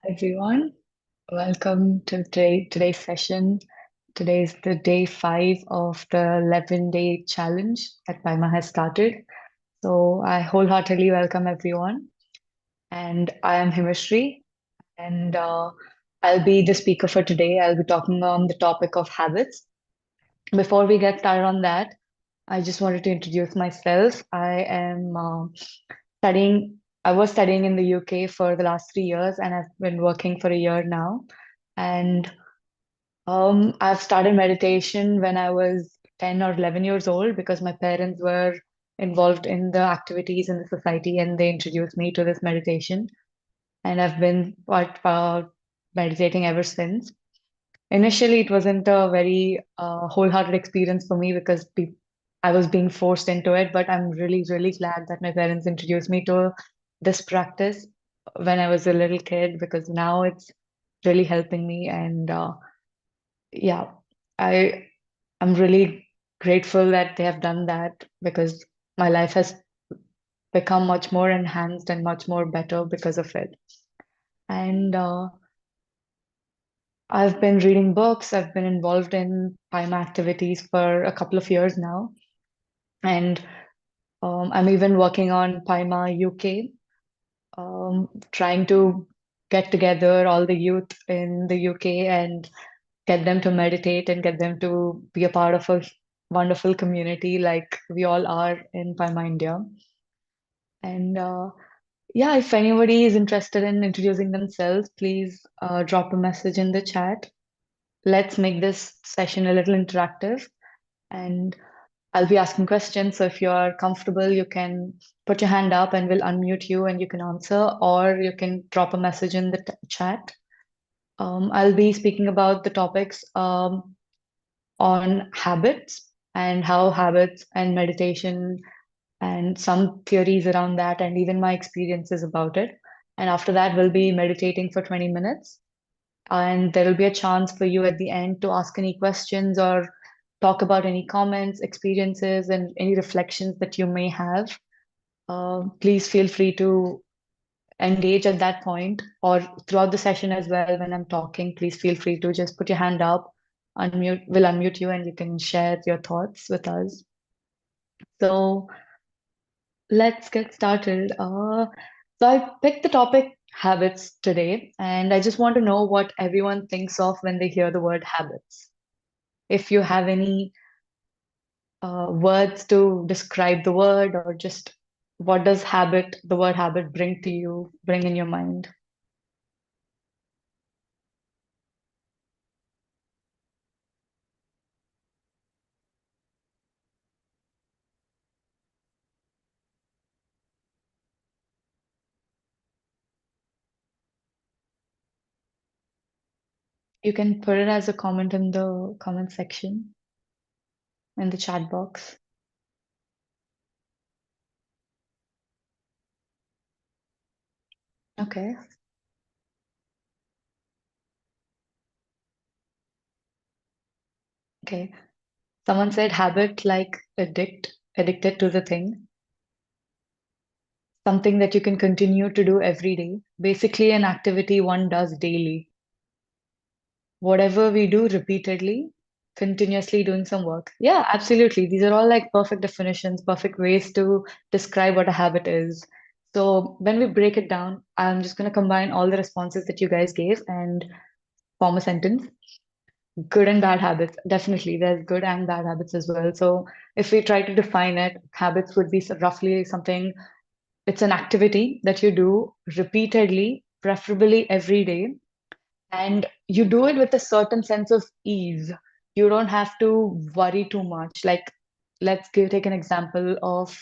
Everyone. Welcome to today's session. Today's the day 5 of the 11-day challenge that PYMA has started. So I wholeheartedly welcome everyone. And I am Himasri, and I'll be the speaker for today. I'll be talking on the topic of habits. Before we get started on that, I just wanted to introduce myself. Studying. I was studying in the UK for the last 3 years, and I've been working for a year now. And I've started meditation when I was 10 or 11 years old because my parents were involved in the activities in the society and they introduced me to this meditation. And I've been meditating ever since. Initially, it wasn't a very wholehearted experience for me because I was being forced into it, but I'm really, really glad that my parents introduced me to this practice when I was a little kid because now it's really helping me. And yeah, I I'm really grateful that they have done that because my life has become much more enhanced and much more better because of it. And I've been reading books. I've been involved in PYMA activities for a couple of years now, and I'm even working on PYMA UK, trying to get together all the youth in the UK and get them to meditate and get them to be a part of a wonderful community like we all are in PYMA India. And yeah, if anybody is interested in introducing themselves, please drop a message in the chat. Let's make this session a little interactive and I'll be asking questions. So if you're comfortable, you can put your hand up and we'll unmute you and you can answer, or you can drop a message in the chat. I'll be speaking about the topics on habits and how habits and meditation and some theories around that, and even my experiences about it. And after that, we'll be meditating for 20 minutes. And there will be a chance for you at the end to ask any questions or talk about any comments, experiences, and any reflections that you may have. Please feel free to engage at that point or throughout the session as well. When I'm talking, please feel free to just put your hand up, we'll unmute you, and you can share your thoughts with us. So let's get started. So I picked the topic habits today, and I just want to know what everyone thinks of when they hear the word habits. If you have any words to describe the word, or just what does the word habit bring to you, bring in your mind? You can put it as a comment in the comment section in the chat box. Okay. Okay. Someone said habit like addicted to the thing, something that you can continue to do every day. Basically, an activity one does daily. Whatever we do repeatedly, continuously doing some work. Yeah, absolutely. These are all like perfect definitions, perfect ways to describe what a habit is. So when we break it down, I'm just going to combine all the responses that you guys gave and form a sentence. Good and bad habits. Definitely, there's good and bad habits as well. So if we try to define it, habits would be roughly something, it's an activity that you do repeatedly, preferably every day, and you do it with a certain sense of ease. You don't have to worry too much. Like, take an example of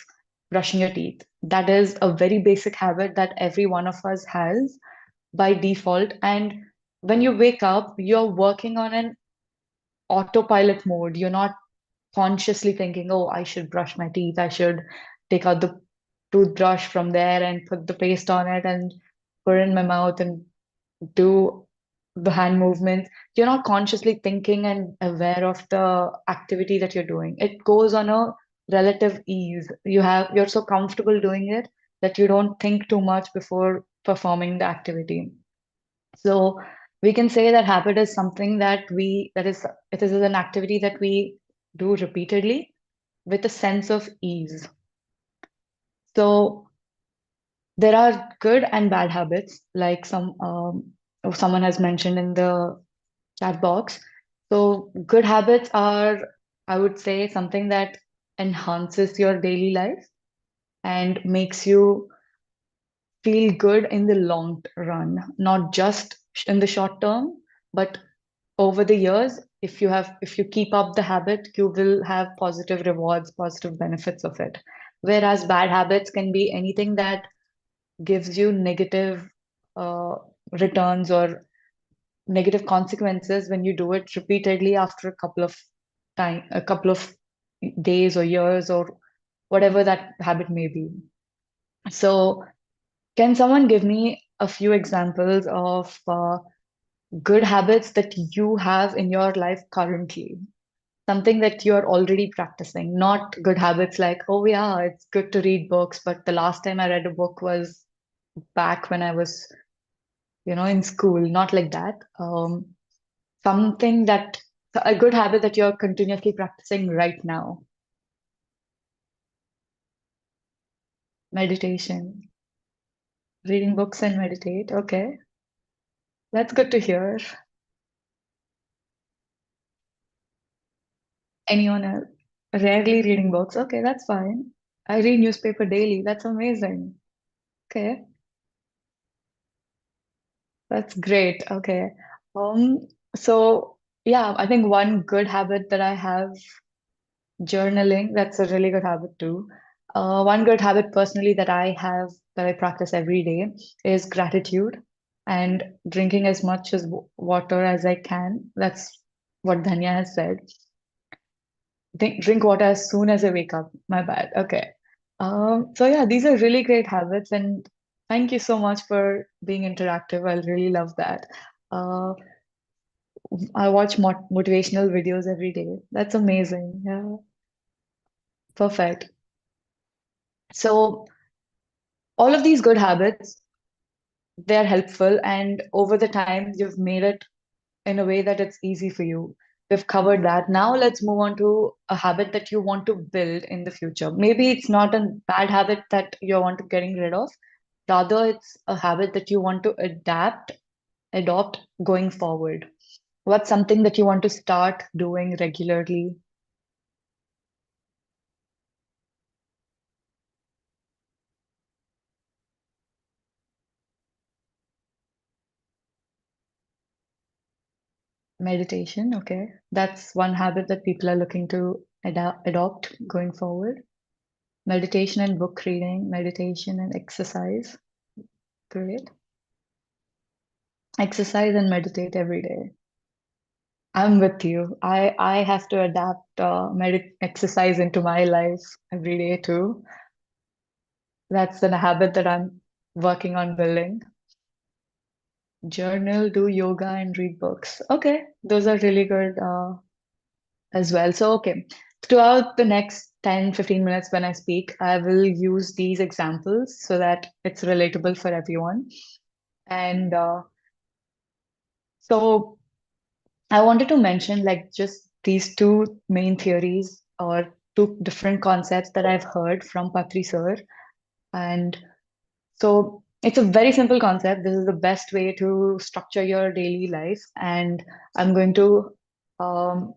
brushing your teeth. That is a very basic habit that every one of us has by default. And when you wake up, you're working on an autopilot mode. You're not consciously thinking, oh, I should brush my teeth. I should take out the toothbrush from there and put the paste on it and put it in my mouth and do the hand movements. You're not consciously thinking and aware of the activity that you're doing. It goes on a relative ease. You're so comfortable doing it that you don't think too much before performing the activity. So we can say that habit is something it is an activity that we do repeatedly with a sense of ease. So there are good and bad habits, like someone has mentioned in the chat box. So good habits are, I would say, something that enhances your daily life and makes you feel good in the long run, not just in the short term, but over the years. If you keep up the habit, you will have positive rewards, positive benefits of it. Whereas bad habits can be anything that gives you negative uh, returns or negative consequences when you do it repeatedly after a couple of days or years or whatever that habit may be. So, can someone give me a few examples of good habits that you have in your life currently? Something that you're already practicing, not good habits like, oh yeah, it's good to read books, but the last time I read a book was back when I was, in school, not like that. Something that, a good habit that you're continuously practicing right now. Meditation, reading books and meditate. Okay, that's good to hear. Anyone else? Rarely reading books. Okay, that's fine. I read newspaper daily. That's amazing. Okay, that's great. Okay. So yeah, I think one good habit that I have, journaling, that's a really good habit too. One good habit personally that I practice every day is gratitude and drinking as much as water as I can. That's what Dhanya has said. Drink water as soon as I wake up. My bad. Okay. So yeah, these are really great habits, and thank you so much for being interactive. I really love that. Uh, I watch motivational videos every day. That's amazing. Yeah, perfect. So all of these good habits, they're helpful, and over the time, you've made it in a way that it's easy for you. We've covered that. Now let's move on to a habit that you want to build in the future. Maybe it's not a bad habit that you want to getting rid of. Rather, it's a habit that you want to adopt going forward. What's something that you want to start doing regularly? Meditation, okay. That's one habit that people are looking to adopt going forward. Meditation and book reading, meditation and exercise. Great. Exercise and meditate every day. I'm with you. I have to adapt med exercise into my life every day too. That's a habit that I'm working on building. Journal, do yoga, and read books. Okay, those are really good as well. So, okay, throughout the next 10-15 minutes when I speak, I will use these examples so that it's relatable for everyone. And so I wanted to mention like just these two main theories or two different concepts that I've heard from Patri sir. And so it's a very simple concept. This is the best way to structure your daily life. And I'm going to um,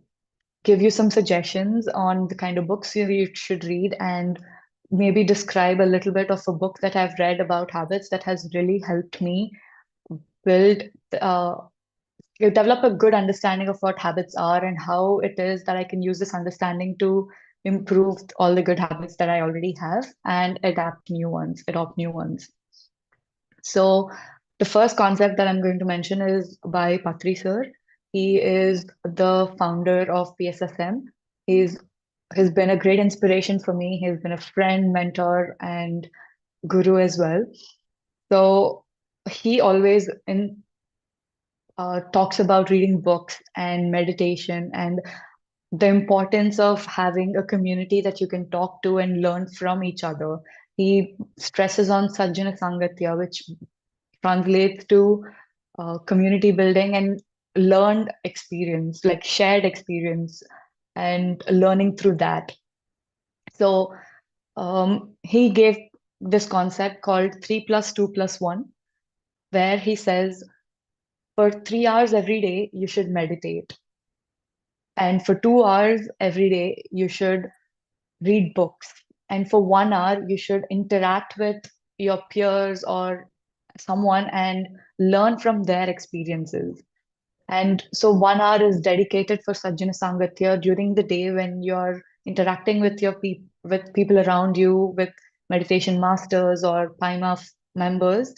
give you some suggestions on the kind of books you should read and maybe describe a little bit of a book that I've read about habits that has really helped me build uh, you develop a good understanding of what habits are and how it is that I can use this understanding to improve all the good habits that I already have and adopt new ones. So the first concept that I'm going to mention is by Patri sir. He is the founder of PSSM. He's been a great inspiration for me. He's been a friend, mentor, and guru as well. So he always talks about reading books and meditation and the importance of having a community that you can talk to and learn from each other. He stresses on Sajjana Sangatya, which translates to community building and learned experience, like shared experience and learning through that. So he gave this concept called 3 plus 2 plus 1, where he says for 3 hours every day, you should meditate. And for 2 hours every day, you should read books. And for 1 hour, you should interact with your peers or someone and learn from their experiences. And so 1 hour is dedicated for Sajjana Sangatya during the day when you're interacting with with people around you, with meditation masters or PYMA members.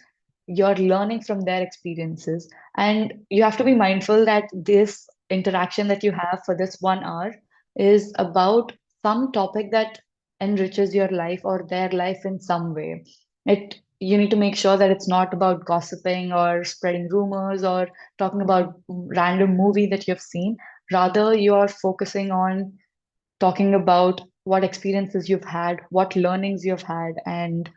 You're learning from their experiences. And you have to be mindful that this interaction that you have for this 1 hour is about some topic that enriches your life or their life in some way. You need to make sure that it's not about gossiping or spreading rumors or talking about random movie that you've seen. Rather, you are focusing on talking about what experiences you've had, what learnings you've had, and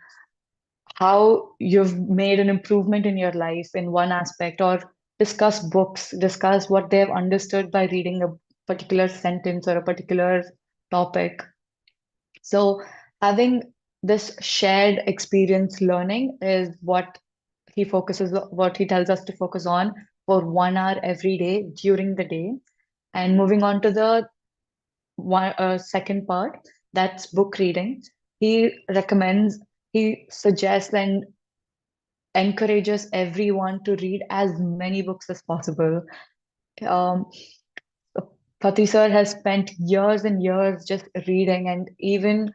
how you've made an improvement in your life in one aspect, or discuss books, discuss what they've understood by reading a particular sentence or a particular topic. So, having this shared experience learning is what he tells us to focus on for 1 hour every day during the day. And moving on to the second part, that's book reading. He recommends, he suggests and encourages everyone to read as many books as possible. Um, Pati sir has spent years and years just reading, and even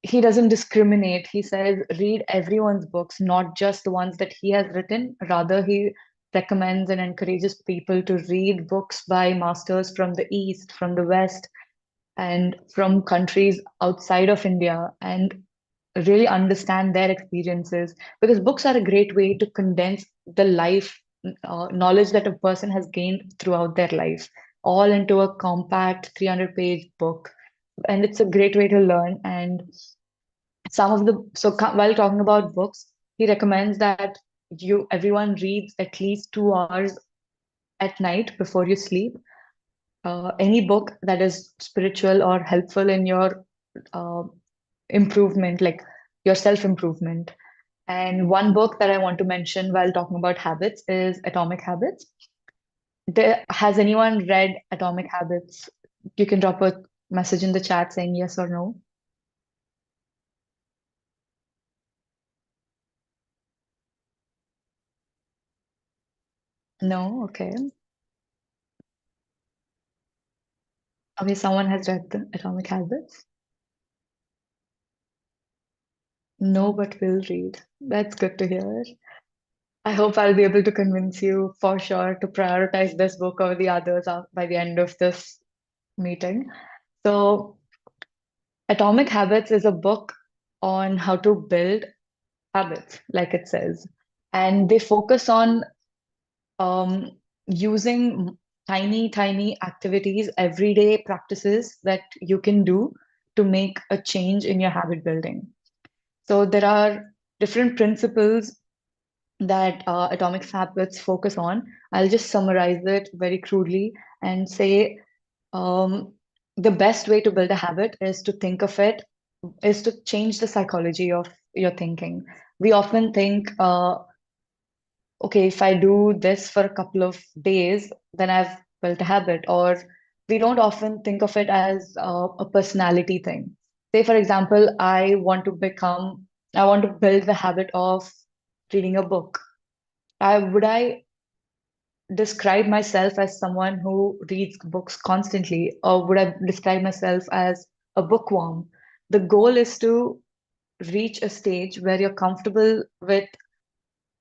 he doesn't discriminate. He says, read everyone's books, not just the ones that he has written. Rather, he recommends and encourages people to read books by masters from the East, from the West, and from countries outside of India, and really understand their experiences. Because books are a great way to condense the life knowledge that a person has gained throughout their life, all into a compact 300-page book. And it's a great way to learn. And while talking about books, he recommends that you everyone reads at least 2 hours at night before you sleep. Any book that is spiritual or helpful in your uh, improvement, like your self-improvement. And one book that I want to mention while talking about habits is Atomic Habits. Has anyone read Atomic Habits? You can drop a message in the chat saying yes or no. No, okay. Okay, someone has read the Atomic Habits. No, but will read. That's good to hear. I hope I'll be able to convince you for sure to prioritize this book over the others by the end of this meeting. So, Atomic Habits is a book on how to build habits, like it says. And they focus on um, using tiny activities, everyday practices that you can do to make a change in your habit building. So there are different principles that Atomic Habits focus on. I'll just summarize it very crudely and say um, the best way to build a habit is to think of it, is to change the psychology of your thinking. We often think, okay, if I do this for a couple of days, then I've built a habit. Or we don't often think of it as a personality thing. Say, for example, I want to build the habit of reading a book. Would I describe myself as someone who reads books constantly, or would I describe myself as a bookworm? The goal is to reach a stage where you're comfortable with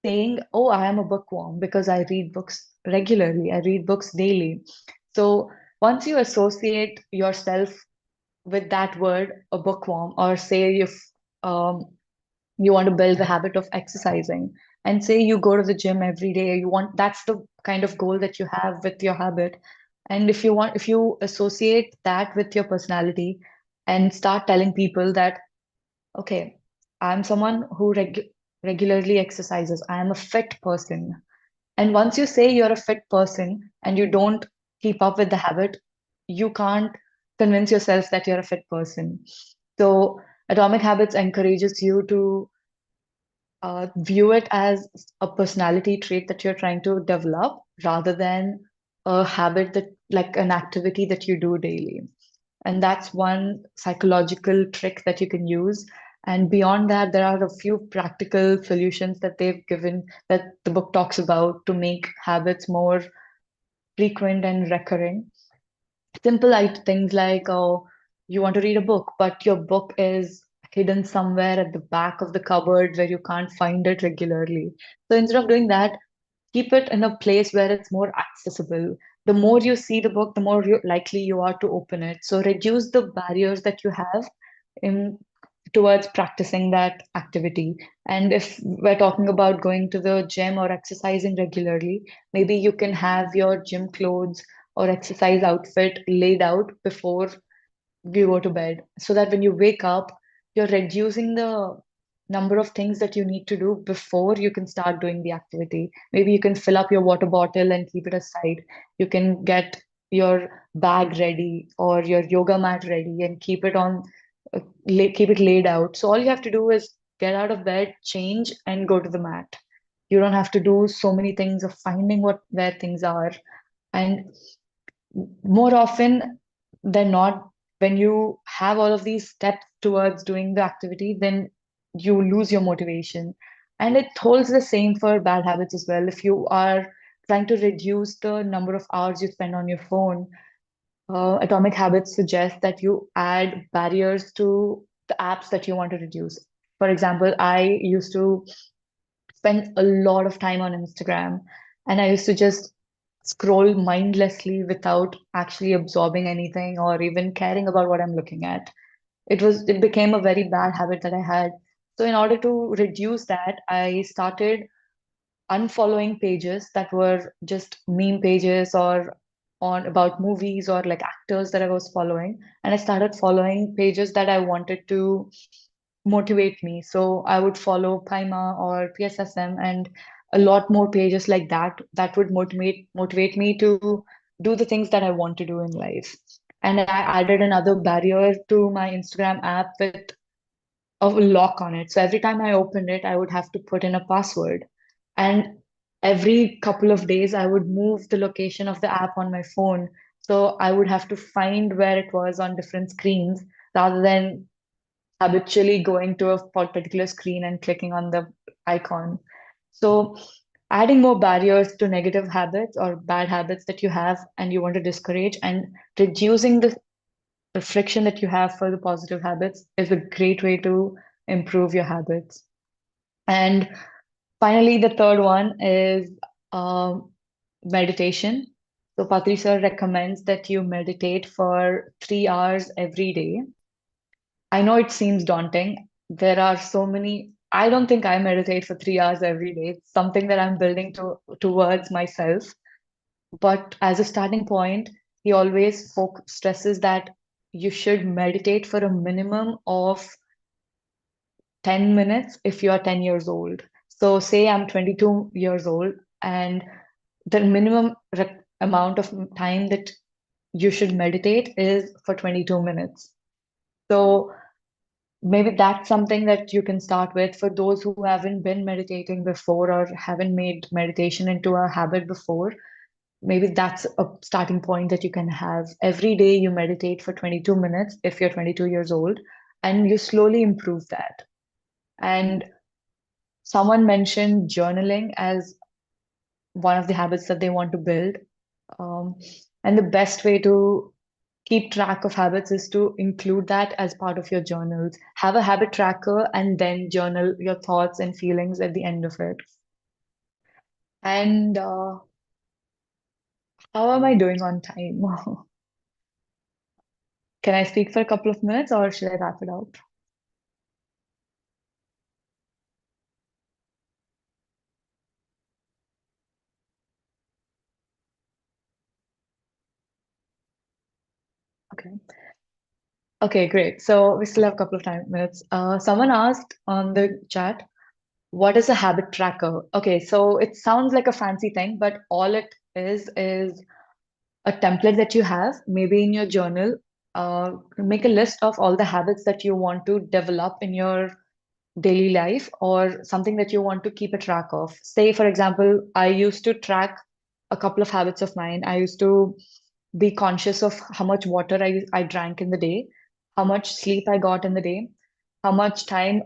saying, oh, I am a bookworm because I read books regularly, I read books daily. So once you associate yourself with that word, a bookworm, or say if um, you want to build the habit of exercising, and say you go to the gym every day, that's the kind of goal that you have with your habit. And if you associate that with your personality and start telling people that, okay, I'm someone regularly exercises. I am a fit person. And once you say you're a fit person and you don't keep up with the habit, you can't convince yourself that you're a fit person. So, Atomic Habits encourages you to view it as a personality trait that you're trying to develop rather than a habit that, like an activity that you do daily. And that's one psychological trick that you can use. And beyond that, there are a few practical solutions that they've given that the book talks about to make habits more frequent and recurring. Simple things like, oh, you want to read a book, but your book is hidden somewhere at the back of the cupboard where you can't find it regularly. So instead of doing that, keep it in a place where it's more accessible. The more you see the book, the more likely you are to open it. So reduce the barriers that you have in towards practicing that activity. And if we're talking about going to the gym or exercising regularly, maybe you can have your gym clothes or exercise outfit laid out before you go to bed so that when you wake up, you're reducing the number of things that you need to do before you can start doing the activity. Maybe you can fill up your water bottle and keep it aside. You can get your bag ready or your yoga mat ready and keep it on, keep it laid out. So all you have to do is get out of bed, change, and go to the mat. You don't have to do so many things of finding what where things are. And more often than not, when you have all of these steps towards doing the activity, then you lose your motivation. And it holds the same for bad habits as well. If you are trying to reduce the number of hours you spend on your phone, Atomic Habits suggests that you add barriers to the apps that you want to reduce. For example, I used to spend a lot of time on Instagram, and I used to just scroll mindlessly without actually absorbing anything or even caring about what I'm looking at. It became a very bad habit that I had. So in order to reduce that, I started unfollowing pages that were just meme pages or on about movies or like actors that I was following. And I started following pages that I wanted to motivate me. So I would follow PYMA or PSSM and a lot more pages like that that would motivate me to do the things that I want to do in life. And I added another barrier to my Instagram app with a lock on it. So every time I opened it, I would have to put in a password. And every couple of days, I would move the location of the app on my phone. So I would have to find where it was on different screens rather than habitually going to a particular screen and clicking on the icon. So, adding more barriers to negative habits or bad habits that you have and you want to discourage, and reducing the friction that you have for the positive habits is a great way to improve your habits. And finally, the third one is meditation. So, Patri sir recommends that you meditate for 3 hours every day. I know it seems daunting. There are so many. I don't think I meditate for 3 hours every day. It's something that I'm building towards myself. But as a starting point, he always stresses that you should meditate for a minimum of 10 minutes if you are 10 years old. So, say I'm 22 years old, and the minimum amount of time that you should meditate is for 22 minutes. So, maybe that's something that you can start with for those who haven't been meditating before or haven't made meditation into a habit before. Maybe that's a starting point that you can have. Every day you meditate for 22 minutes if you're 22 years old, and you slowly improve that. And someone mentioned journaling as one of the habits that they want to build. Um, and the best way to keep track of habits is to include that as part of your journals. Have a habit tracker and then journal your thoughts and feelings at the end of it. And how am I doing on time? Can I speak for a couple of minutes or should I wrap it up? Okay. Okay, great. So we still have a couple of time minutes. Someone asked on the chat, What is a habit tracker? Okay, so it sounds like a fancy thing, but all it is a template that you have, maybe in your journal. Make a list of all the habits that you want to develop in your daily life or something that you want to keep a track of. Say, for example, I used to track a couple of habits of mine. I used to be conscious of how much water I drank in the day, how much sleep I got in the day, how much time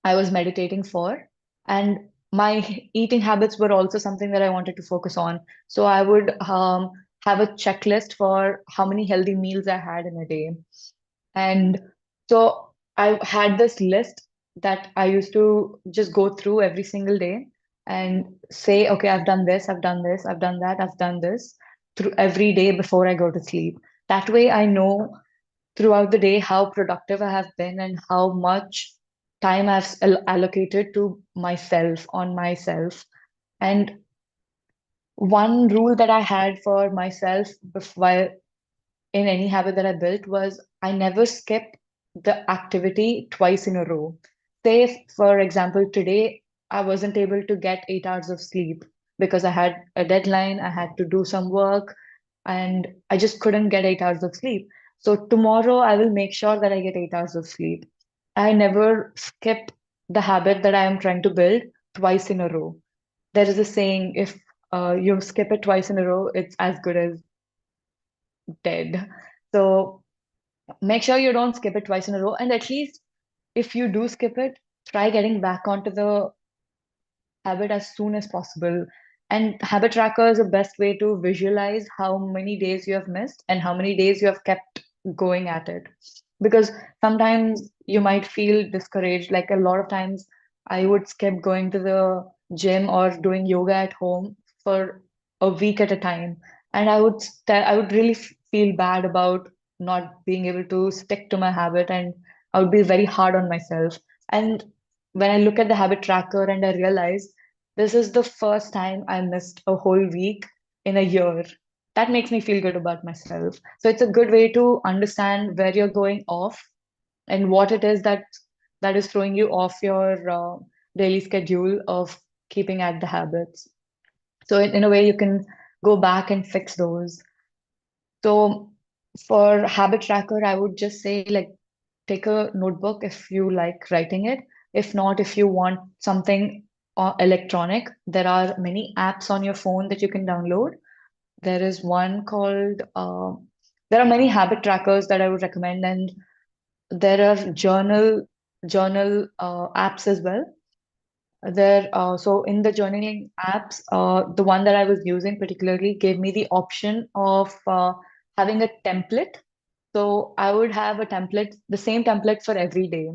I was meditating for. And my eating habits were also something that I wanted to focus on. So I would have a checklist for how many healthy meals I had in a day. And so I had this list that I used to just go through every single day and say, okay, I've done this, I've done this, I've done that, I've done this through every day before I go to sleep. That way I know throughout the day how productive I have been and how much time I've allocated to myself, on myself. And one rule that I had for myself before, in any habit that I built was I never skip the activity twice in a row. Say, for example, today I wasn't able to get 8 hours of sleep because I had a deadline, I had to do some work, and I just couldn't get 8 hours of sleep. So tomorrow I will make sure that I get 8 hours of sleep. I never skip the habit that I am trying to build twice in a row. There is a saying, if you skip it twice in a row, it's as good as dead. So make sure you don't skip it twice in a row. And at least if you do skip it, try getting back onto the habit as soon as possible. And habit tracker is the best way to visualize how many days you have missed and how many days you have kept going at it. Because sometimes you might feel discouraged. Like a lot of times, I would skip going to the gym or doing yoga at home for a week at a time. And I would really feel bad about not being able to stick to my habit, and I would be very hard on myself. And when I look at the habit tracker and I realize this is the first time I missed a whole week in a year, that makes me feel good about myself. So it's a good way to understand where you're going off and what it is that is throwing you off your daily schedule of keeping at the habits. So in a way, you can go back and fix those. So for habit tracker, I would just say like take a notebook if you like writing it. If not, if you want something electronic, there are many apps on your phone that you can download. There is one called, there are many habit trackers that I would recommend, and there are journal apps as well. So in the journaling apps, the one that I was using particularly gave me the option of having a template. So I would have a template, the same template for every day.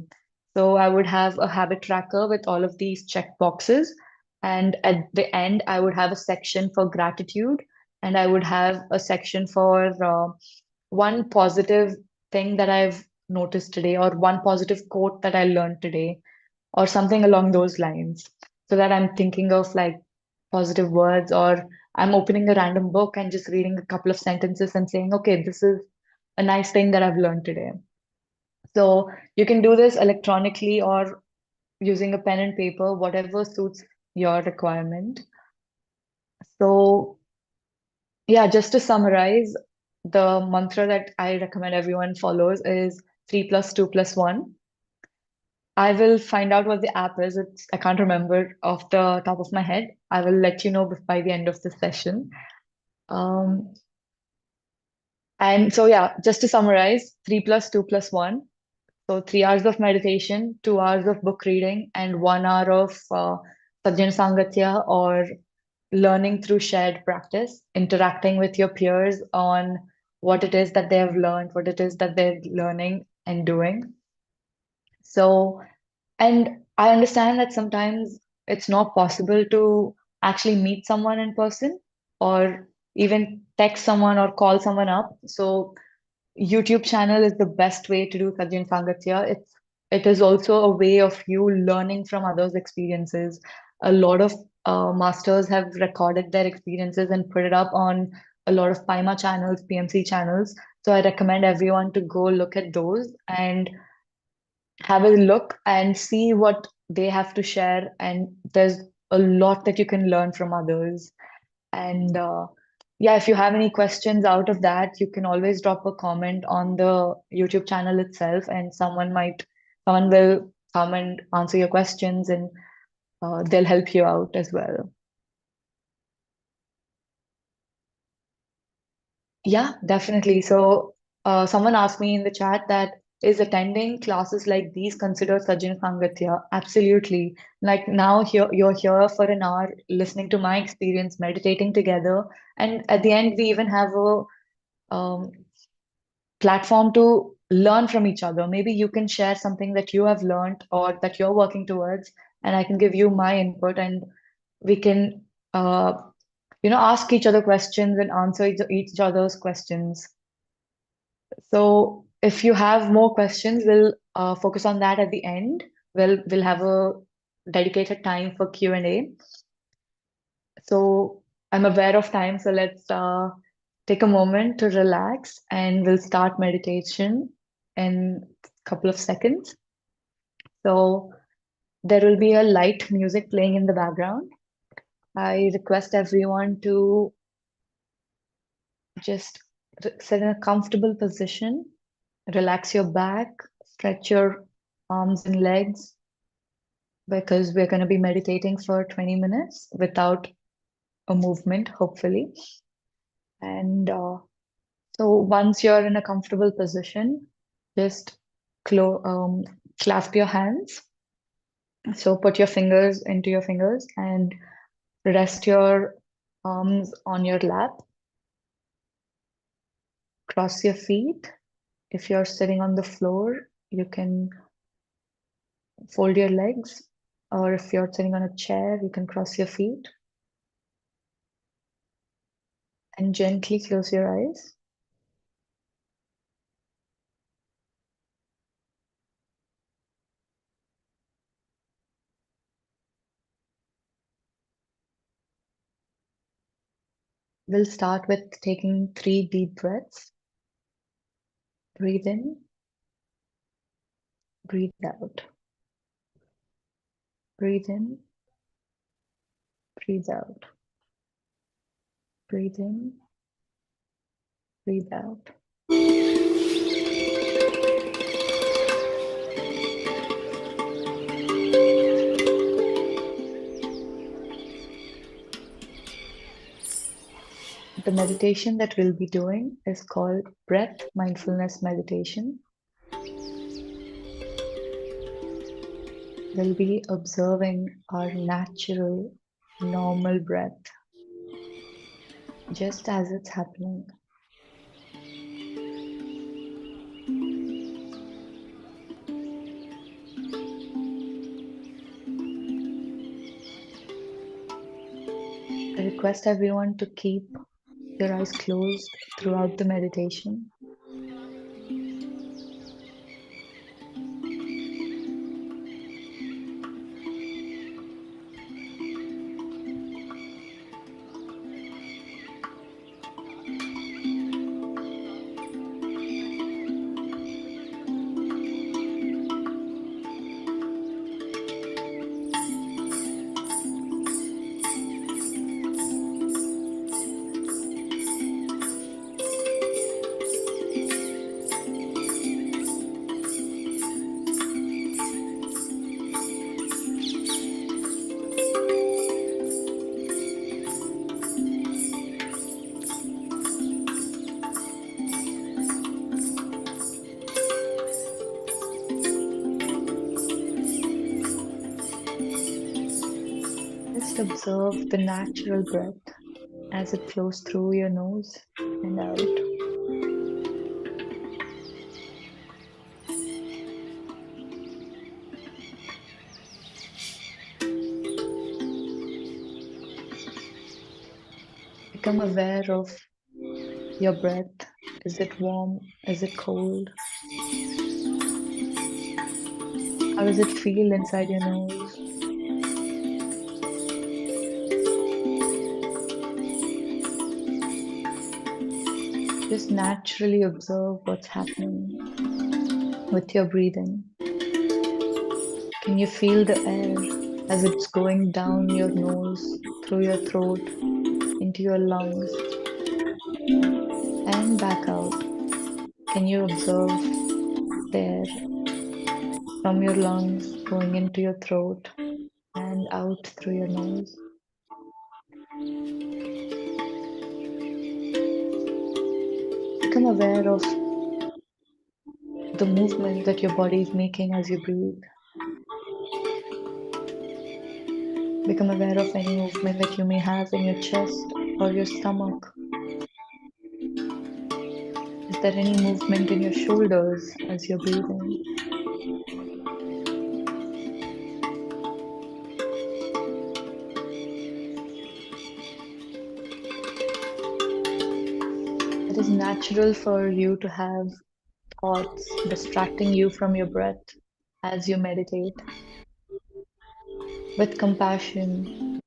So I would have a habit tracker with all of these check boxes. And at the end, I would have a section for gratitude, and I would have a section for one positive thing that I've noticed today, or one positive quote that I learned today, or something along those lines, so that I'm thinking of like positive words, or I'm opening a random book and just reading a couple of sentences and saying, okay, this is a nice thing that I've learned today. So you can do this electronically or using a pen and paper, whatever suits your requirement. So yeah, just to summarize, the mantra that I recommend everyone follows is 3 plus 2 plus 1. I will find out what the app is. I can't remember off the top of my head. I will let you know by the end of the session. Um, and so, yeah, just to summarize, 3 plus 2 plus 1. So 3 hours of meditation, 2 hours of book reading, and 1 hour of Sajjan Sangatya, or learning through shared practice, interacting with your peers on what it is that they have learned, what it is that they're learning and doing. So, and I understand that sometimes it's not possible to actually meet someone in person or even text someone or call someone up. So YouTube channel is the best way to do Sajjan Sangatya. It is also a way of you learning from others' experiences. A lot of masters have recorded their experiences and put it up on a lot of PYMA channels, PMC channels. So I recommend everyone to go look at those and have a look and see what they have to share. And there's a lot that you can learn from others. And yeah, if you have any questions out of that, you can always drop a comment on the YouTube channel itself, and someone will come and answer your questions, and they'll help you out as well. Yeah, definitely. So, someone asked me in the chat that is attending classes like these considered Sajjan Sangatya? Absolutely. Like now, you're here for an hour listening to my experience, meditating together, and at the end, we even have a platform to learn from each other. Maybe you can share something that you have learned or that you're working towards, and I can give you my input, and we can, ask each other questions and answer each other's questions. So if you have more questions, we'll focus on that at the end. We'll have a dedicated time for Q&A. So I'm aware of time, so let's take a moment to relax, and we'll start meditation in a couple of seconds. So there will be a light music playing in the background. I request everyone to just sit in a comfortable position, relax your back, stretch your arms and legs, because we're going to be meditating for 20 minutes without a movement, hopefully. And so once you're in a comfortable position, just clasp your hands. So put your fingers into your fingers and rest your arms on your lap. Cross your feet. If you're sitting on the floor, you can fold your legs. Or if you're sitting on a chair, you can cross your feet. And gently close your eyes. We'll start with taking 3 deep breaths. Breathe in, breathe out. Breathe in, breathe out. Breathe in, breathe out. The meditation that we'll be doing is called breath mindfulness meditation. We'll be observing our natural, normal breath, just as it's happening. I request everyone to keep your eyes closed throughout the meditation. Just observe the natural breath as it flows through your nose and out. Become aware of your breath. Is it warm? Is it cold? How does it feel inside your nose? Just naturally observe what's happening with your breathing. Can you feel the air as it's going down your nose, through your throat, into your lungs, and back out? Can you observe the air from your lungs going into your throat and out through your nose? Become aware of the movement that your body is making as you breathe. Become aware of any movement that you may have in your chest or your stomach. Is there any movement in your shoulders as you're breathing? It is natural for you to have thoughts distracting you from your breath as you meditate. With compassion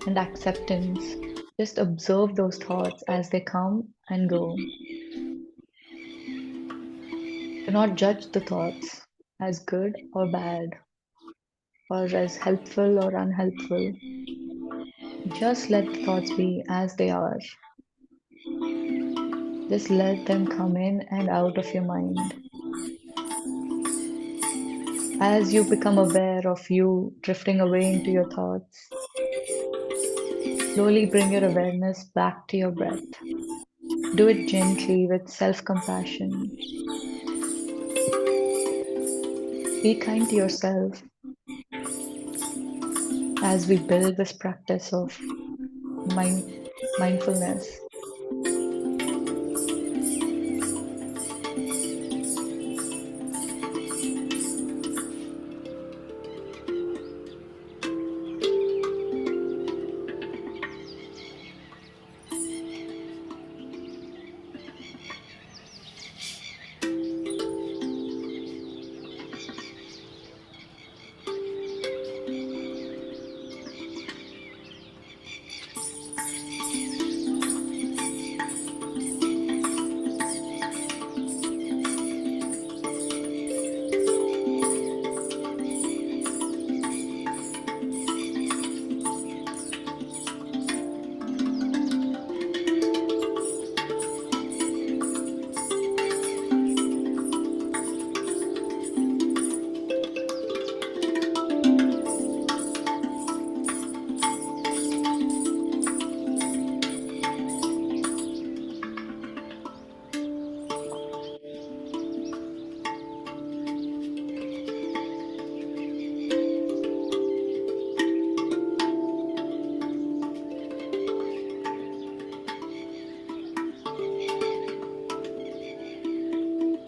and acceptance, just observe those thoughts as they come and go. Do not judge the thoughts as good or bad, or as helpful or unhelpful. Just let the thoughts be as they are. Just let them come in and out of your mind. As you become aware of you drifting away into your thoughts, slowly bring your awareness back to your breath. Do it gently with self-compassion. Be kind to yourself as we build this practice of mindfulness.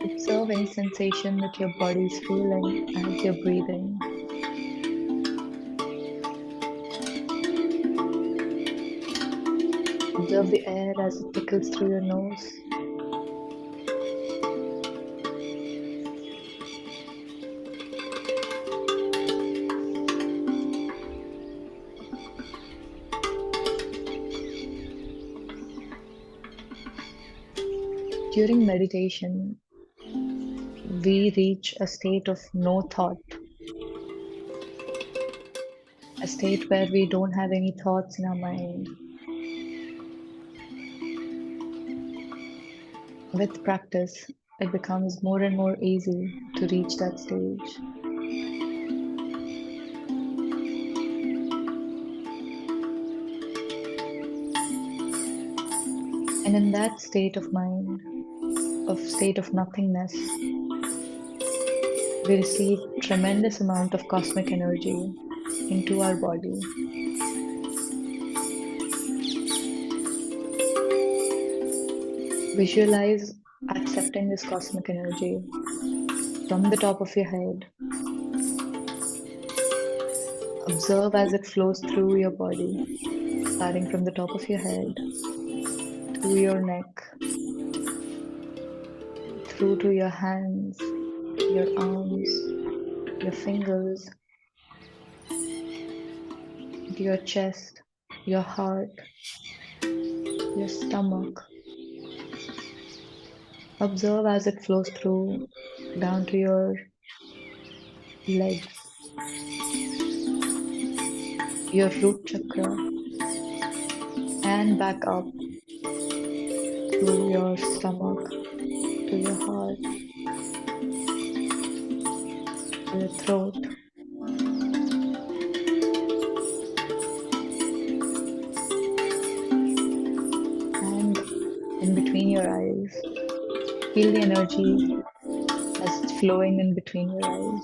Observe any sensation that your body is feeling as you're breathing. Observe the air as it tickles through your nose. During meditation, we reach a state of no thought, a state where we don't have any thoughts in our mind. With practice, it becomes more and more easy to reach that stage. And in that state of mind, of state of nothingness, we receive tremendous amount of cosmic energy into our body. Visualize accepting this cosmic energy from the top of your head. Observe as it flows through your body, starting from the top of your head, through your neck, through to your hands, your arms, your fingers, into your chest, your heart, your stomach. Observe as it flows through down to your legs, your root chakra, and back up to your stomach, to your heart, to your throat, and in between your eyes. Feel the energy as it's flowing in between your eyes.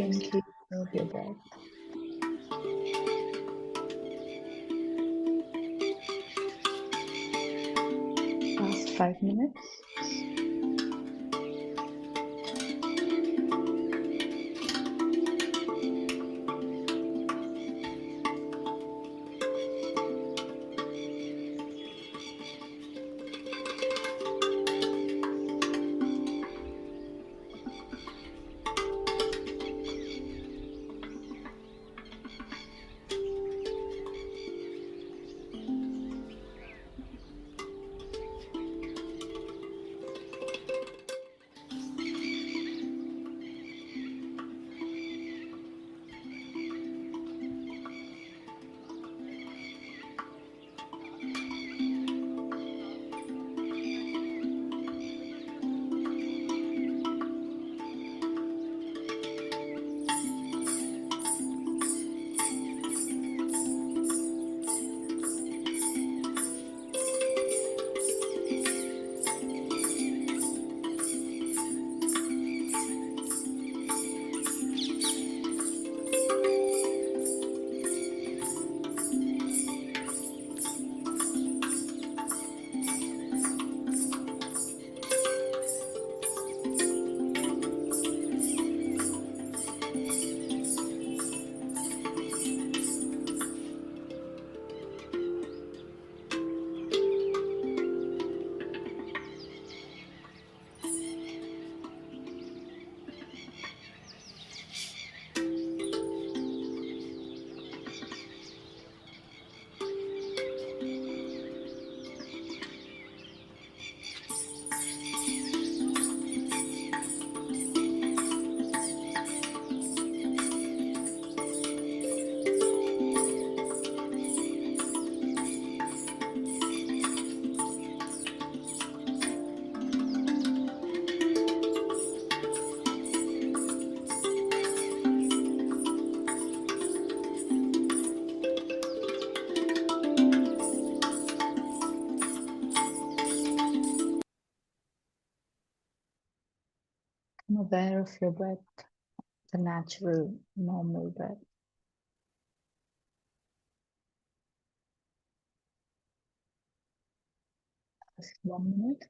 Gently move your breath. Last 5 minutes. Become aware of your breath, the natural, normal breath. Just 1 minute.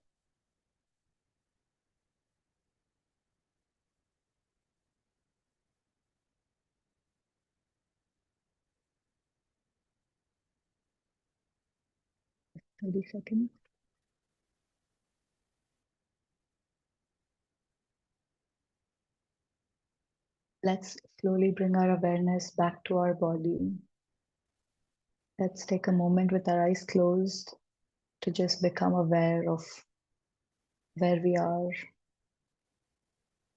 Just 30 seconds. Let's slowly bring our awareness back to our body. Let's take a moment with our eyes closed to just become aware of where we are,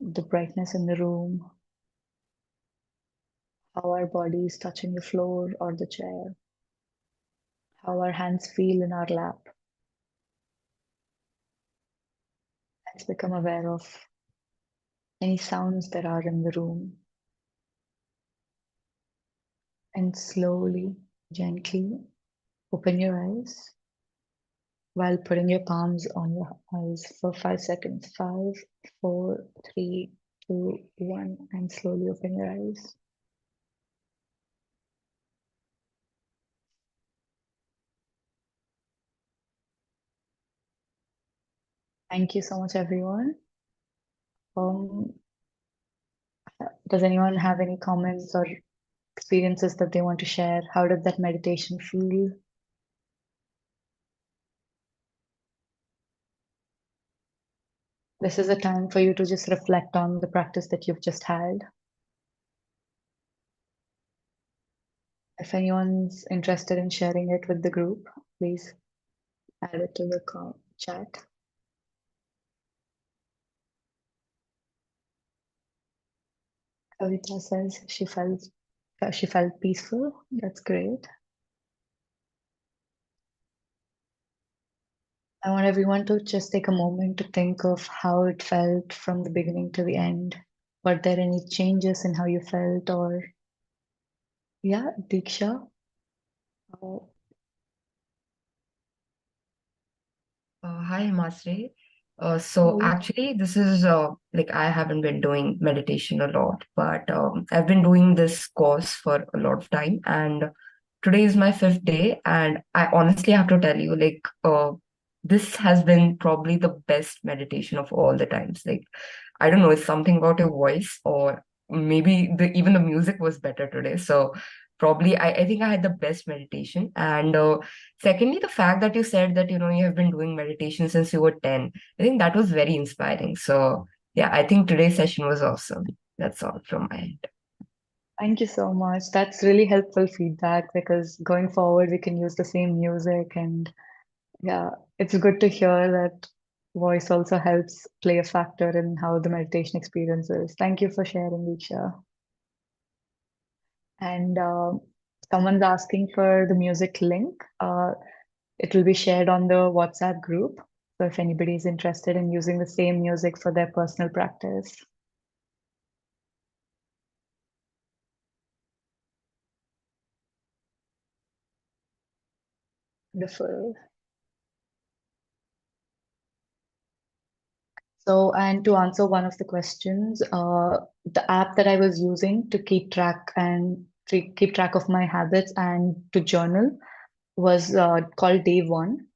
the brightness in the room, how our body is touching the floor or the chair, how our hands feel in our lap. Let's become aware of any sounds that are in the room. And slowly, gently open your eyes while putting your palms on your eyes for 5 seconds. 5, 4, 3, 2, 1, and slowly open your eyes. Thank you so much, everyone. Does anyone have any comments or experiences that they want to share? How did that meditation feel? This is a time for you to just reflect on the practice that you've just had. If anyone's interested in sharing it with the group, please add it to the chat. Kavita says she felt peaceful. That's great. I want everyone to just take a moment to think of how it felt from the beginning to the end. Were there any changes in how you felt, or yeah, Diksha? Hi, Himasri. So actually, this is like I haven't been doing meditation a lot, but I've been doing this course for a lot of time, and today is my fifth day, and I honestly have to tell you, like, this has been probably the best meditation of all the times. Like, I don't know, it's something about your voice, or maybe even the music was better today. So probably I think I had the best meditation, and secondly, the fact that you said that you have been doing meditation since you were 10. I think that was very inspiring. So, yeah, I think today's session was awesome. That's all from my end. Thank you so much. That's really helpful feedback because going forward, we can use the same music. And yeah, it's good to hear that voice also helps play a factor in how the meditation experience is. Thank you for sharing, Diksha. And someone's asking for the music link. It will be shared on the WhatsApp group. So if anybody is interested in using the same music for their personal practice. Wonderful. So, and to answer one of the questions, the app that I was using to keep track and keep track of my habits and to journal was called Day One.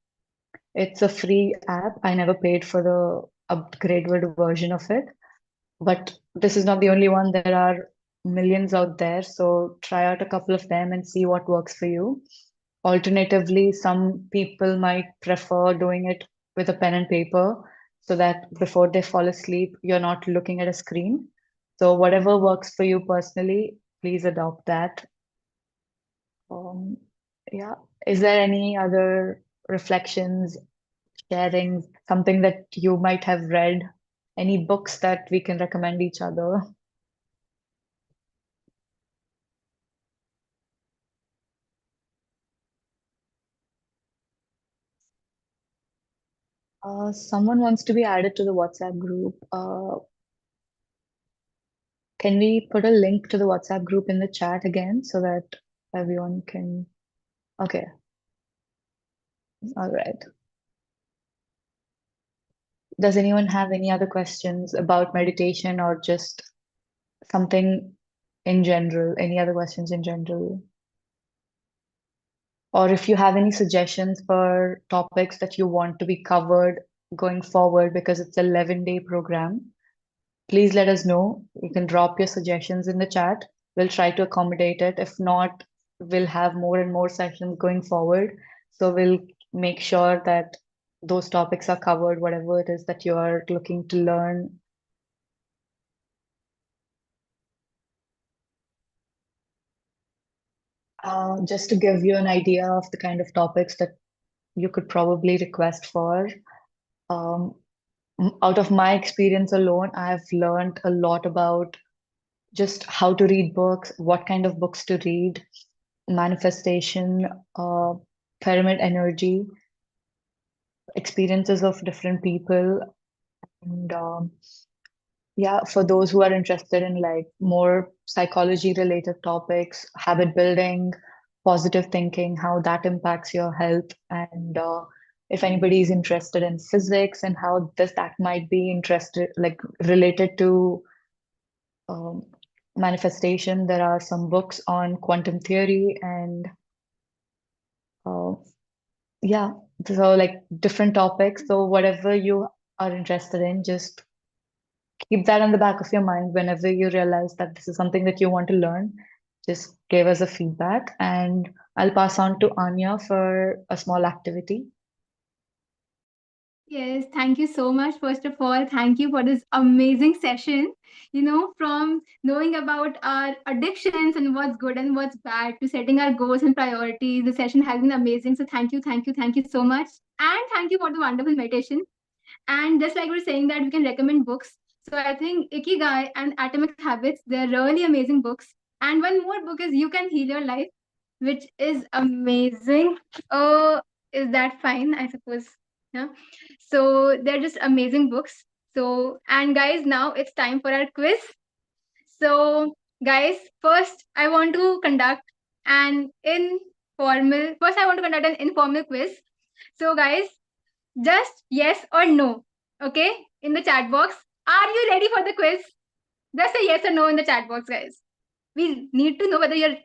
It's a free app. I never paid for the upgraded version of it. But this is not the only one. There are millions out there. So try out a couple of them and see what works for you. Alternatively, some people might prefer doing it with a pen and paper so that before they fall asleep, you're not looking at a screen. So whatever works for you personally, please adopt that. Um, yeah. Is there any other reflections, sharing, something that you might have read? Any books that we can recommend each other? Someone wants to be added to the WhatsApp group. Can we put a link to the WhatsApp group in the chat again so that everyone can? Okay, all right. Does anyone have any other questions about meditation or just something in general? Any other questions in general? Or if you have any suggestions for topics that you want to be covered going forward, because it's an 11-day program, please let us know. You can drop your suggestions in the chat. We'll try to accommodate it. If not, we'll have more and more sessions going forward. So we'll make sure that those topics are covered, whatever it is that you are looking to learn. Just to give you an idea of the kind of topics that you could probably request for. Um, Out of my experience alone, I've learned a lot about just how to read books, what kind of books to read, manifestation, uh, pyramid energy, experiences of different people. And yeah, for those who are interested in like more psychology related topics, habit building, positive thinking, how that impacts your health. And if anybody is interested in physics and how this that might be interested, like related to um, manifestation, there are some books on quantum theory and uh, yeah, so like different topics. So whatever you are interested in, just keep that on the back of your mind whenever you realize that this is something that you want to learn. Just give us a feedback, and I'll pass on to Anya for a small activity. Yes, thank you so much. First of all, thank you for this amazing session. From knowing about our addictions and what's good and what's bad to setting our goals and priorities, the session has been amazing. So, thank you so much. And thank you for the wonderful meditation. And just like we're saying that we can recommend books. So, I think Ikigai and Atomic Habits, they're really amazing books. And one more book is You Can Heal Your Life, which is amazing. Oh, is that fine? I suppose. Yeah. So they're just amazing books. So, and guys, now it's time for our quiz. So, guys, an first I want to conduct an informal quiz. So, guys, just yes or no. Okay, in the chat box. Are you ready for the quiz? Just say yes or no in the chat box, guys. We need to know whether you're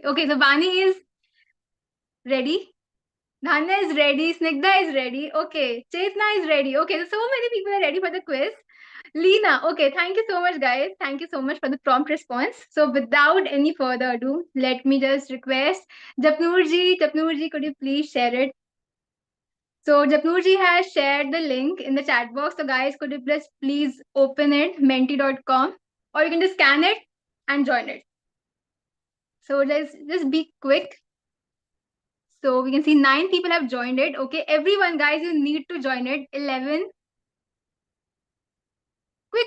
okay. So Vani is ready. Dhanya is ready. Snigdha is ready. Okay. Chetna is ready. Okay. So many people are ready for the quiz. Leena. Okay. Thank you so much, guys. Thank you so much for the prompt response. So without any further ado, let me just request Japnoor ji, could you please share it? So Japnoor ji has shared the link in the chat box. So guys, could you please open it, menti.com, or you can just scan it and join it. So just be quick. So we can see 9 people have joined it. Okay, everyone, guys, you need to join it. 11. Quick.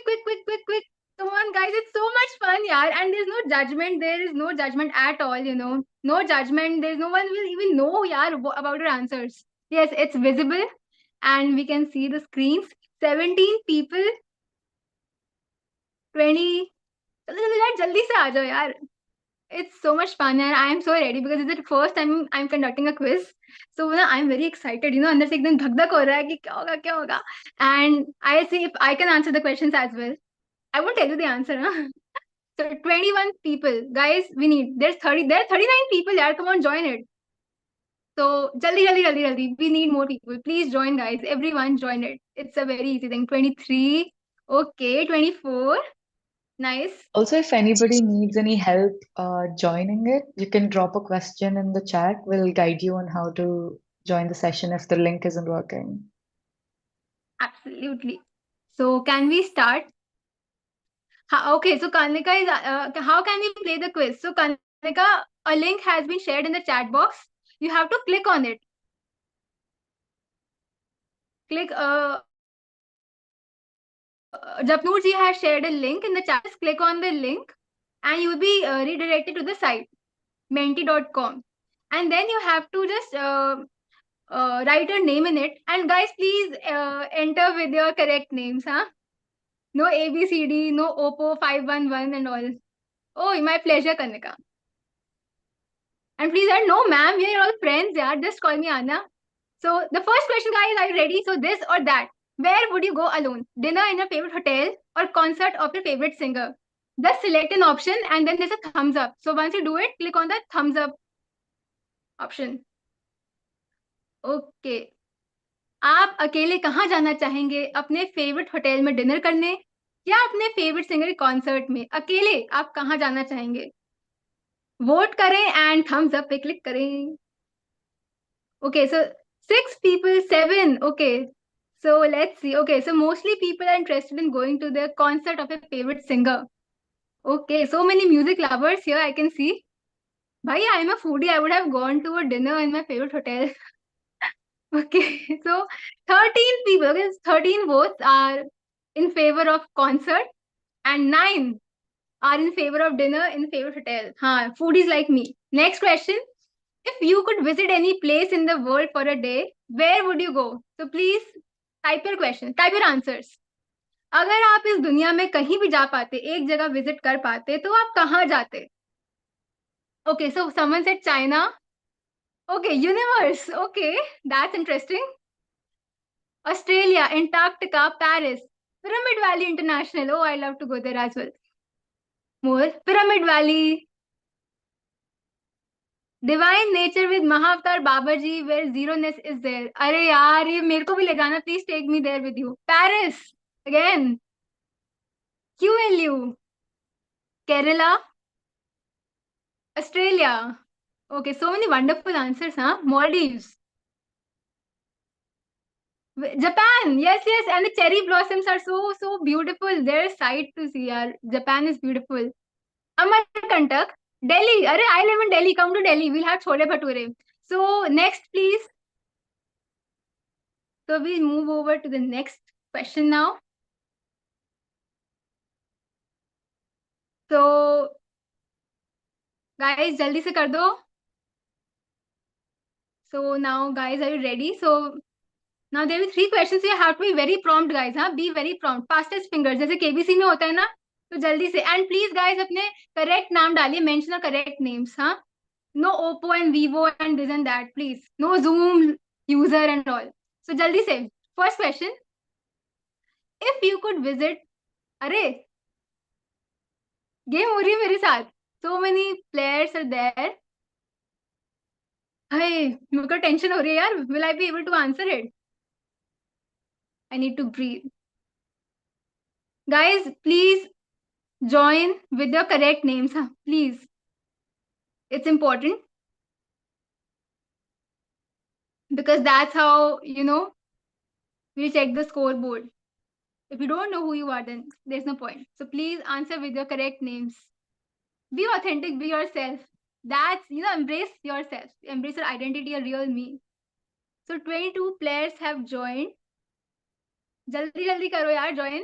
Come on, guys, it's so much fun, yeah. And there's no judgment. There is no judgment at all, you know. No judgment. There's no one will even know, yeah, about your answers. Yes, it's visible. And we can see the screens. 17 people. 20. Jaldi se aa jao, yaar. It's so much fun and I am so ready because it's the first time I'm conducting a quiz. So I'm very excited. You know, अंदर से एकदम धक धक हो रहा है कि क्या होगा. And I see if I can answer the questions as well. I won't tell you the answer. Huh? So 21 people, guys. There are 39 people. Yaar, come on, join it. So jaldi. We need more people. Please join, guys. Everyone join it. It's a very easy thing. 23. Okay, 24. Nice. Also, if anybody needs any help joining it, you can drop a question in the chat. We'll guide you on how to join the session if the link isn't working. Absolutely. So can we start? Okay, so Kanika is how can we play the quiz? So Kanika, a link has been shared in the chat box. You have to click on it. Click Japnoor ji has shared a link in the chat. Just click on the link and you will be redirected to the site menti.com. And then you have to just write your name in it. And guys, please enter with your correct names, huh? No ABCD, no Oppo 511 and all. Oh, my pleasure, Kanika. And please add, no, ma'am, we are all friends, yeah. Just call me Anna. So the first question, guys, are you ready? So this or that. Where would you go alone? Dinner in your favorite hotel or concert of your favorite singer? Just select an option and then there's a thumbs up. So once you do it, click on the thumbs up option. Okay. आप अकेले कहाँ जाना चाहेंगे? अपने favourite hotel में dinner करने या अपने फेवरेट सिंगर के कॉन्सर्ट में? अकेले आप कहाँ जाना चाहेंगे? वोट करें एंड थम्स अप पे क्लिक करें. Okay, so 6 people, 7. Okay, so let's see. Okay, so mostly people are interested in going to the concert of a favorite singer. Okay, so many music lovers here I can see. Bhai, I am a foodie. I would have gone to a dinner in my favorite hotel. Okay, so 13 people, okay, 13 votes are in favor of concert and 9 are in favor of dinner in favorite hotel. Haan, foodies like me. Next question. If you could visit any place in the world for a day, where would you go? So please type your question, type your answers. अगर आप इस दुनिया में कहीं भी जा पाते, एक जगह विजिट कर पाते, तो आप कहाँ जाते? Okay, so someone said China. Okay, universe. Okay, that's interesting. Australia, Antarctica, Paris, Pyramid Valley International. Oh, I love to go there as well. More Pyramid Valley. Divine Nature with Mahavatar Babaji, where zeroness is there. अरे यार, ये मेरे को भी ले जाना. Please take me there with you. Paris again. QLU. Kerala. Australia. Okay, so many wonderful answers, huh? Maldives. Japan. Yes, and the cherry blossoms are so beautiful. They're a sight to see. Yaar. Japan is beautiful. Amarkantak. Delhi. Arey, I live in Delhi. Come to Delhi. We'll have chole bhature. So next, please. So we'll move over to the next question now. So guys, jaldi se kar do. So now, guys, are you ready? So now there will be 3 questions. You have to be very prompt, guys. Huh? Be very prompt. Fastest fingers. जैसे KBC में होता है ना, तो जल्दी से. And please, guys, अपने correct नाम डालिए. Mention the correct names. Huh? No Oppo and Vivo and this and that, please. No Zoom user and all. So jaldi se. First question. if you could visit, अरे game हो रही है मेरे साथ. So many players are there. हाय मेरे को tension हो रही है यार. Will I be able to answer it? I need to breathe. Guys, please join with the correct names. Huh? Please. It's important. Because that's how, we check the scoreboard. If you don't know who you are, then there's no point. So please answer with your correct names. Be authentic, be yourself. That's, embrace yourself. Embrace your identity, your real me. So 22 players have joined. Jaldi jaldi karo yaar, join.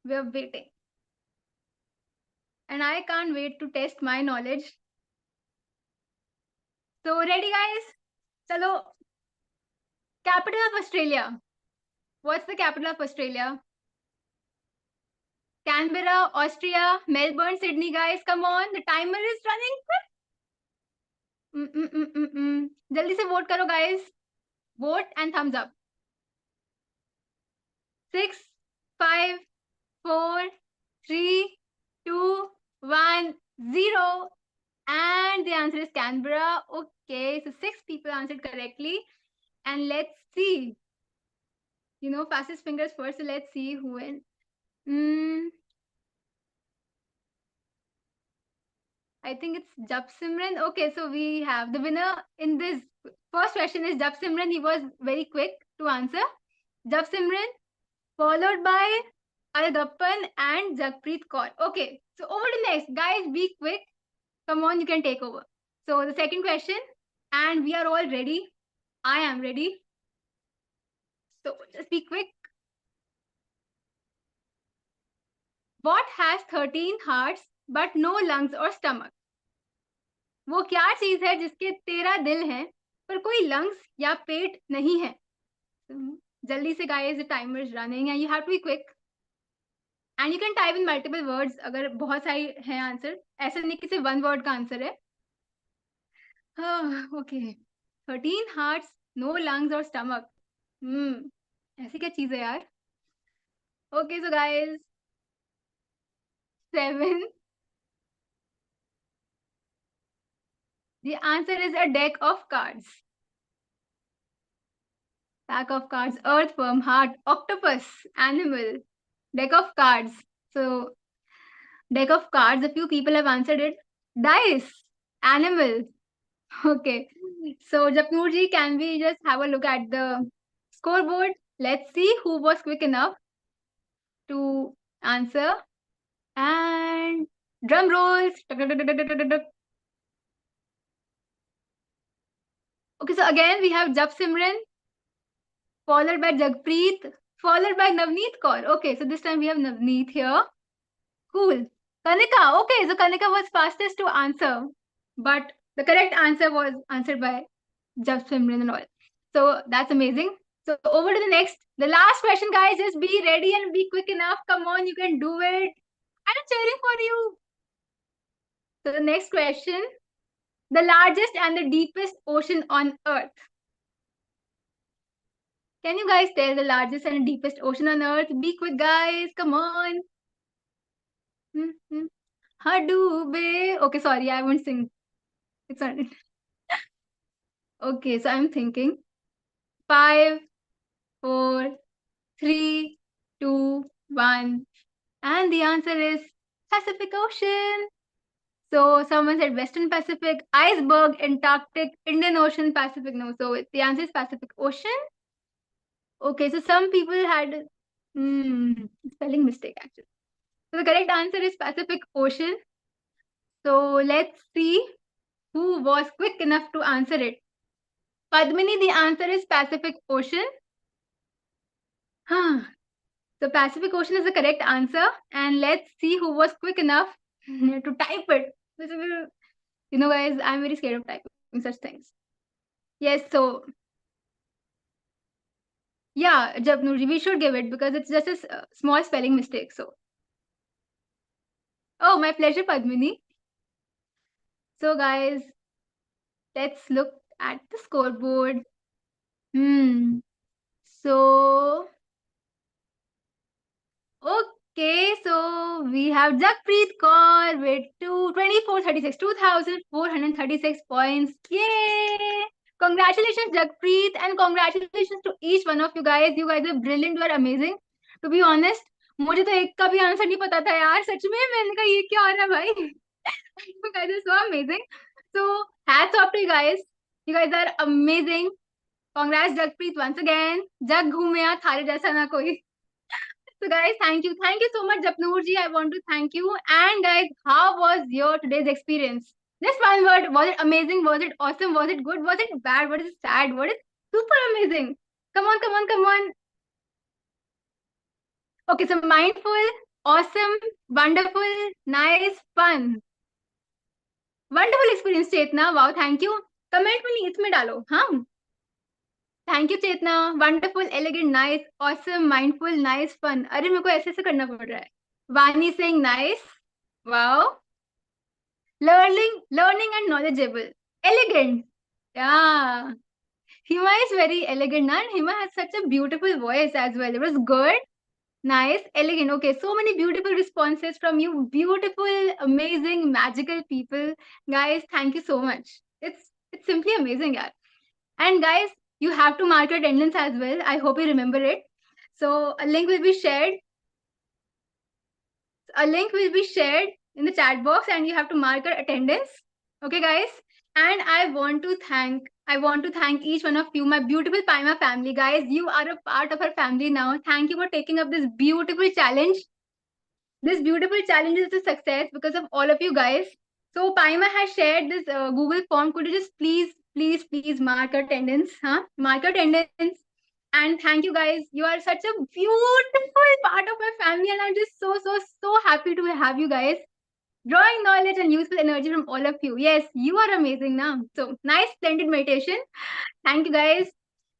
We're waiting. And I can't wait to test my knowledge. So ready guys? Chalo. Capital of Australia. What's the capital of Australia? Canberra, Austria, Melbourne, Sydney, guys. Come on. The timer is running. Jaldi se vote karo, guys. Vote and thumbs up. 6, 5, 4, 3, 2, 1, 0. And the answer is Canberra. Okay, so 6 people answered correctly. And let's see. Fastest fingers first. So let's see who wins. I think it's Jap Simran. Okay, so we have the winner in this first question is Jap Simran. He was very quick to answer. Jap Simran, followed by Algappan and Jagpreet Kaur. Okay, so over to next. Guys, be quick. Come on, you can take over. So the second question, and we are all ready. I am ready. So just be quick. What has 13 hearts but no lungs or stomach? वो क्या चीज है जिसके 13 दिल हैं पर कोई lungs या पेट नहीं है? जल्दी से guys, the timer is running and you have to be quick and you can type in multiple words अगर बहुत सारी हैं आंसर. ऐसा नहीं कि सिर्फ वन वर्ड का आंसर है. ओके 13 हार्ट्स, नो लंग्स और स्टमक. ऐसी क्या चीज है यार? Okay so guys, 7. The answer is a deck of cards. Pack of cards, earthworm, heart, octopus, animal, deck of cards. So, deck of cards, a few people have answered it. Dice, animal. Okay. So, Japnoor ji, can we just have a look at the scoreboard? Let's see who was quick enough to answer. And drum rolls. Okay, so again, we have Jap Simran, followed by Jagpreet, followed by Navneet Kaur. Okay, so this time we have Navneet here. Cool. Kanika. Okay, so Kanika was fastest to answer, but the correct answer was answered by Jap Simran and all. So that's amazing. So over to the next, the last question, guys. Just be ready and be quick enough. Come on, you can do it. I'm cheering for you. So the next question, the largest and the deepest ocean on Earth. Can you guys tell the largest and deepest ocean on Earth? Be quick, guys. Come on. Hadoobe. Okay, sorry, I won't sing. It's not. Okay, so I'm thinking 5, 4, 3, 2, 1. And the answer is Pacific Ocean. So someone said Western Pacific, iceberg, Antarctic, Indian Ocean, Pacific. No, so the answer is Pacific Ocean. Okay, so some people had spelling mistake actually. So the correct answer is Pacific Ocean. So let's see who was quick enough to answer it. Padmini, the answer is Pacific Ocean. So Pacific Ocean is the correct answer. And let's see who was quick enough to type it. Guys, I'm very scared of typing such things. Yes, so yeah, Japnurji, we should give it because it's just a small spelling mistake. So, oh, my pleasure, Padmini. So, guys, let's look at the scoreboard. So, Okay, so we have Jagpreet Kaur with 2,436 points. Yay! Congratulations, Jagpreet, and congratulations to each one of you guys. You guys are brilliant, you are amazing. To be honest, मुझे तो एक का भी answer नहीं पता था यार, सच में मैंने कहा ये क्या हो रहा है भाई. You guys are so amazing. So hats off to you guys. You guys are amazing. Congrats, Jagpreet, once again. जग घूमे थारे जैसा ना कोई. So guys, thank you so much, Japnoor ji. I want to thank you. And guys, how was your today's experience? Just one word. Was it amazing? Was it awesome? Was it good? Was it bad? Was it sad? Was it super amazing? Come on, come on, come on. Okay, so mindful, awesome, wonderful, nice, fun. Wonderful experience, Chetna. Wow, thank you. Comment में नहीं, इसमें डालो. हाँ. Thank you, Chetna. Wonderful, elegant, nice, awesome, mindful, nice, fun. अरे मेरे को ऐसे करना पड़ रहा है. Vani saying nice. Wow. Learning and knowledgeable. Elegant. Yeah. Hima is very elegant, and Hima has such a beautiful voice as well. It was good, nice, elegant. Okay, so many beautiful responses from you. Beautiful, amazing, magical people. Guys, thank you so much. It's simply amazing, yeah. And guys, you have to mark your attendance as well. I hope you remember it. So a link will be shared. A link will be shared in the chat box, and you have to mark your attendance. Okay, guys. And I want to thank each one of you, my beautiful PYMA family. Guys, you are a part of our family now. Thank you for taking up this beautiful challenge. This beautiful challenge is a success because of all of you guys. So PYMA has shared this Google form. Could you just please mark your attendance? Mark your attendance. And thank you guys. You are such a beautiful part of my family, and I'm just so happy to have you guys. Drawing knowledge and useful energy from all of you. Yes, you are amazing now. So nice, splendid meditation. Thank you guys.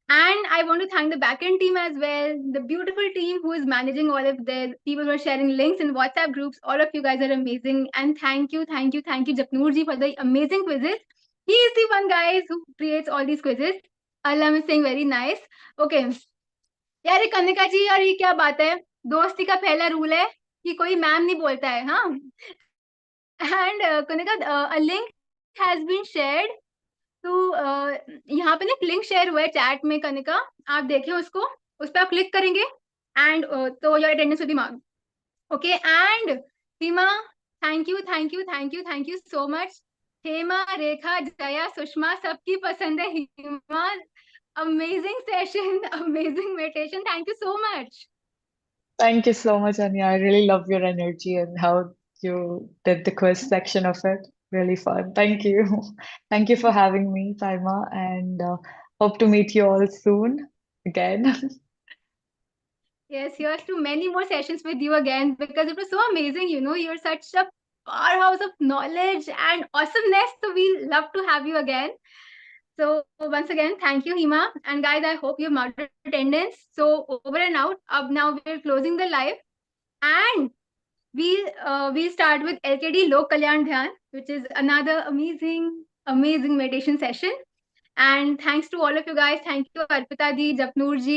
And I want to thank the backend team as well, the beautiful team who is managing all of the people who are sharing links in WhatsApp groups. All of you guys are amazing. And thank you, Japnoor ji, for the amazing quizzes. He is the one guys who creates all these quizzes. Alam is saying very nice. Okay. यार ये कनिका जी, यार ये क्या बात है? दोस्ती का पहला रूल है कि कोई मैम नहीं बोलता है, हाँ? And Kanika, a link has been shared. तो यहाँ पे ना लिंक शेयर हुआ है चैट में कनिका, आप देखिए उसको, उस पर आप क्लिक करेंगे एंड तो your attendance will be marked. Okay. And Hima, thank you so much. Hema, Rekha, Jaya, Sushma, सबकी पसंद है Hima. Amazing session, amazing meditation. Thank you so much. Thank you so much, Anya. I really love your energy and how you did the quiz section of it. Really fun. Thank you. Thank you for having me, Paima, and hope to meet you all soon again. Yes, here's to many more sessions with you again because it was so amazing. You know, you're such a powerhouse of knowledge and awesomeness. So we love to have you again. So once again, thank you, Hima. And guys, I hope you marked attendance. So over and out. Now we're closing the live, and we'll start with LKD Lok Kalyan Dhyan, which is another amazing meditation session. And thanks to all of you guys. Thank you, Arpita ji, Japnoor ji.